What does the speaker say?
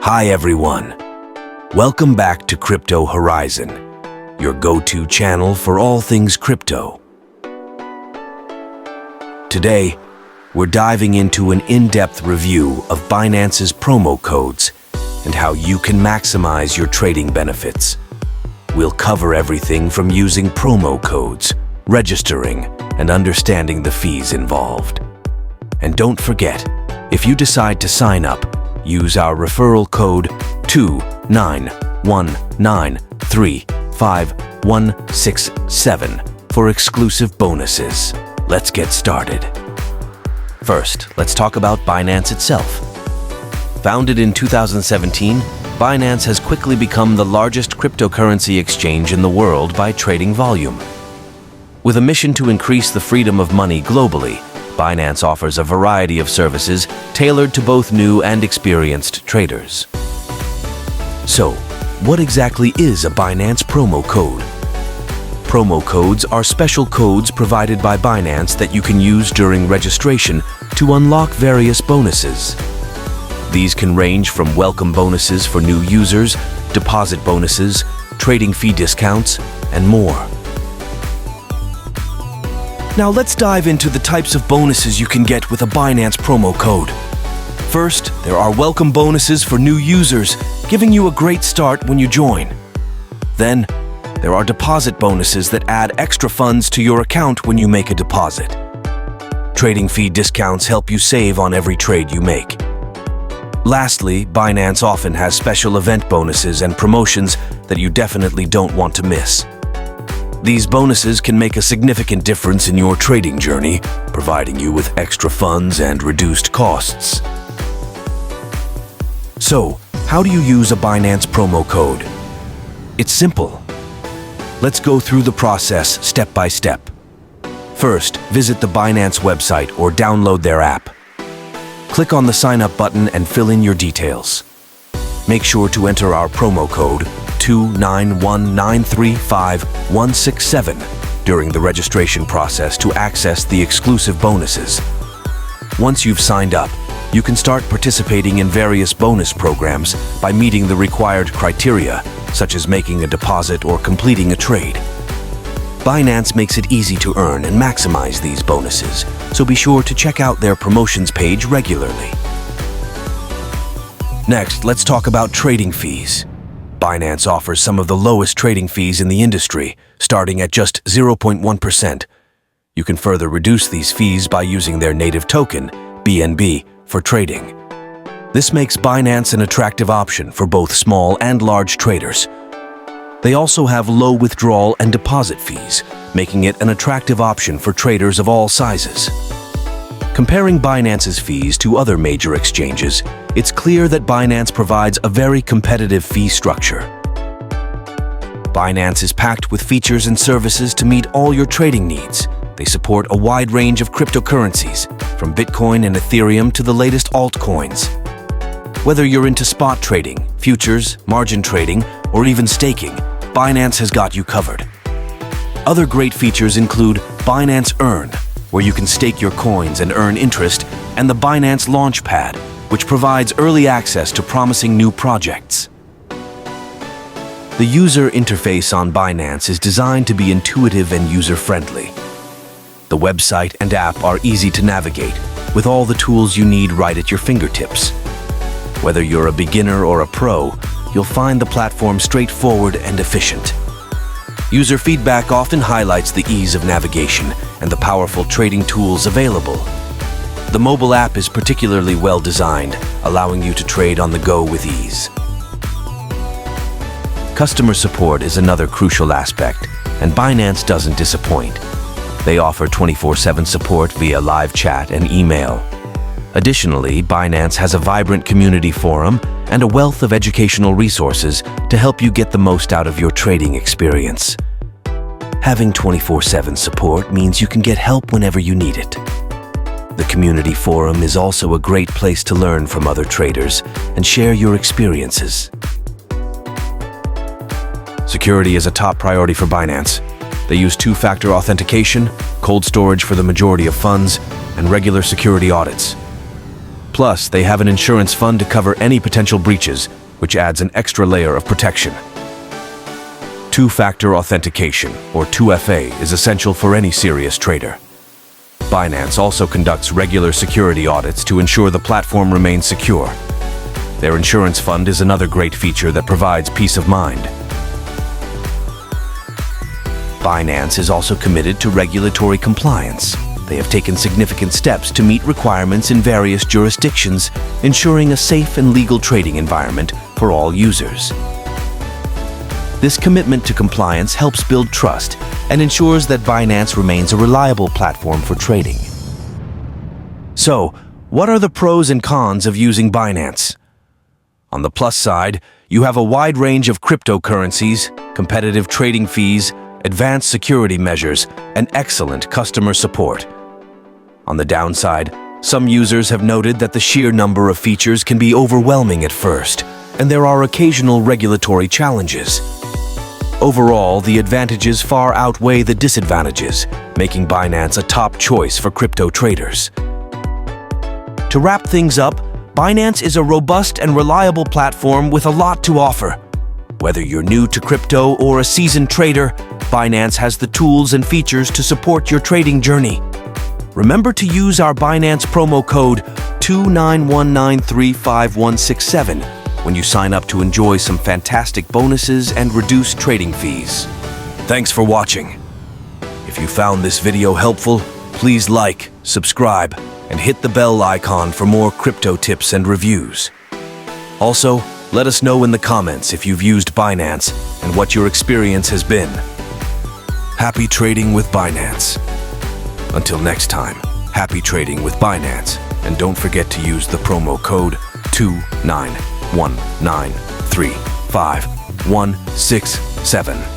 Hi everyone. Welcome back to Crypto Horizon, your go-to channel for all things crypto. Today, we're diving into an in-depth review of Binance's promo codes and how you can maximize your trading benefits. We'll cover everything from using promo codes, registering, and understanding the fees involved. And don't forget, if you decide to sign up, use our referral code 291935167 for exclusive bonuses. Let's get started. First, let's talk about Binance itself. Founded in 2017, Binance has quickly become the largest cryptocurrency exchange in the world by trading volume. With a mission to increase the freedom of money globally, Binance offers a variety of services tailored to both new and experienced traders. So, what exactly is a Binance promo code? Promo codes are special codes provided by Binance that you can use during registration to unlock various bonuses. These can range from welcome bonuses for new users, deposit bonuses, trading fee discounts, and more. Now let's dive into the types of bonuses you can get with a Binance promo code. First, there are welcome bonuses for new users, giving you a great start when you join. Then, there are deposit bonuses that add extra funds to your account when you make a deposit. Trading fee discounts help you save on every trade you make. Lastly, Binance often has special event bonuses and promotions that you definitely don't want to miss. These bonuses can make a significant difference in your trading journey, providing you with extra funds and reduced costs. So, how do you use a Binance promo code? It's simple. Let's go through the process step by step. First, visit the Binance website or download their app. Click on the Sign Up button and fill in your details. Make sure to enter our promo code 291935167 during the registration process to access the exclusive bonuses. Once you've signed up, you can start participating in various bonus programs by meeting the required criteria, such as making a deposit or completing a trade. Binance makes it easy to earn and maximize these bonuses, so be sure to check out their promotions page regularly. Next, let's talk about trading fees. Binance offers some of the lowest trading fees in the industry, starting at just 0.1%. You can further reduce these fees by using their native token, BNB, for trading. This makes Binance an attractive option for both small and large traders. They also have low withdrawal and deposit fees, making it an attractive option for traders of all sizes. Comparing Binance's fees to other major exchanges, it's clear that Binance provides a very competitive fee structure. Binance is packed with features and services to meet all your trading needs. They support a wide range of cryptocurrencies, from Bitcoin and Ethereum to the latest altcoins. Whether you're into spot trading, futures, margin trading, or even staking, Binance has got you covered. Other great features include Binance Earn, where you can stake your coins and earn interest, and the Binance Launchpad, which provides early access to promising new projects. The user interface on Binance is designed to be intuitive and user-friendly. The website and app are easy to navigate, with all the tools you need right at your fingertips. Whether you're a beginner or a pro, you'll find the platform straightforward and efficient. User feedback often highlights the ease of navigation and the powerful trading tools available. The mobile app is particularly well designed, allowing you to trade on the go with ease. Customer support is another crucial aspect, and Binance doesn't disappoint. They offer 24/7 support via live chat and email. Additionally, Binance has a vibrant community forum and a wealth of educational resources to help you get the most out of your trading experience. Having 24/7 support means you can get help whenever you need it. The community forum is also a great place to learn from other traders and share your experiences. Security is a top priority for Binance. They use two-factor authentication, cold storage for the majority of funds, and regular security audits. Plus, they have an insurance fund to cover any potential breaches, which adds an extra layer of protection. Two-factor authentication, or 2FA, is essential for any serious trader. Binance also conducts regular security audits to ensure the platform remains secure. Their insurance fund is another great feature that provides peace of mind. Binance is also committed to regulatory compliance. They have taken significant steps to meet requirements in various jurisdictions, ensuring a safe and legal trading environment for all users. This commitment to compliance helps build trust and ensures that Binance remains a reliable platform for trading. So, what are the pros and cons of using Binance? On the plus side, you have a wide range of cryptocurrencies, competitive trading fees, advanced security measures, and excellent customer support. On the downside, some users have noted that the sheer number of features can be overwhelming at first, and there are occasional regulatory challenges. Overall, the advantages far outweigh the disadvantages, making Binance a top choice for crypto traders. To wrap things up, Binance is a robust and reliable platform with a lot to offer. Whether you're new to crypto or a seasoned trader, Binance has the tools and features to support your trading journey. Remember to use our Binance promo code 29193567 when you sign up to enjoy some fantastic bonuses and reduced trading fees. Thanks for watching. If you found this video helpful, please like, subscribe, and hit the bell icon for more crypto tips and reviews. Also, let us know in the comments if you've used Binance and what your experience has been. Happy trading with Binance. Until next time, happy trading with Binance, and don't forget to use the promo code 29193567.